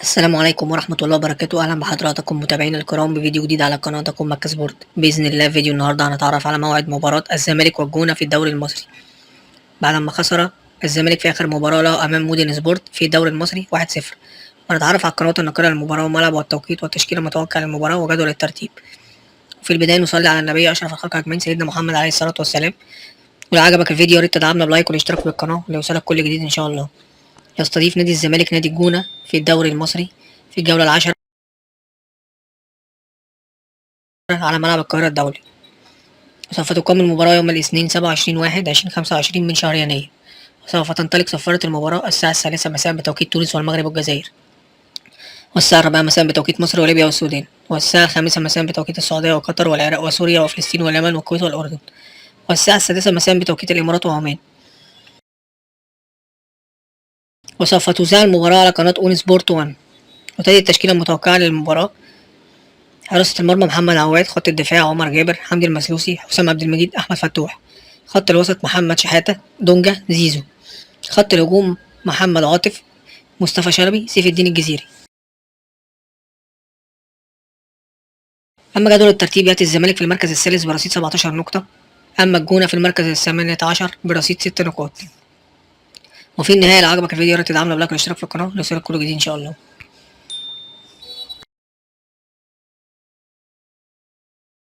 السلام عليكم ورحمة الله وبركاته. أهلا بحضراتكم متابعينا الكرام بفيديو جديد على قناتكم مكة سبورت. بإذن الله فيديو النهاردة هنتعرف على موعد مباراة الزمالك والجونة في الدوري المصري بعد ما خسر الزمالك في آخر مباراة له أمام مودين سبورت في الدوري المصري 1-0. ونتعرف على القنوات الناقلة للمباراة والملعب والتوقيت والتشكيل المتوقع للمباراة وجدول الترتيب. وفي البداية نصلي على النبي أشرف الخلق أجمعين سيدنا محمد عليه الصلاة والسلام. ولو عجبك الفيديو يا ريت تدعمنا بلايك والاشتراك في القناة ليوصلك كل جديد إن شاء الله. يستضيف نادي الزمالك نادي الجونة في الدوري المصري في الجولة العاشرة على ملعب القاهرة الدولي. وسوف تقام المباراة يوم الاثنين 27/1/2025 من شهر يناير. وسوف تنطلق صفارة المباراة الساعة 3 مساء بتوقيت تونس والمغرب والجزائر، والساعة 4 مساء بتوقيت مصر وليبيا والسودان، والساعة 5 مساء بتوقيت السعودية وقطر والعراق وسوريا وفلسطين واليمن والكويت والأردن، والساعة 6 مساء بتوقيت الإمارات وعمان. وسوف تذاع المباراة على قناة أون سبورت 1. وتأتي التشكيلة المتوقعة للمباراة: حراسة المرمى محمد عواد، خط الدفاع عمر جابر، حمدي المسلوسي، حسام عبد المجيد، أحمد فتوح، خط الوسط محمد شحاتة، دونجا، زيزو، خط الهجوم محمد عاطف، مصطفى شلبي، سيف الدين الجزيري. أما جدول الترتيب يأتي الزمالك في المركز الثالث برصيد 17 نقطة، أما الجونة في المركز ال18 برصيد 6 نقاط. وفي النهاية لو عجبك الفيديو يا ريت تدعمنا بلايك والاشتراك في القناة ليوصلك كل جديد إن شاء الله.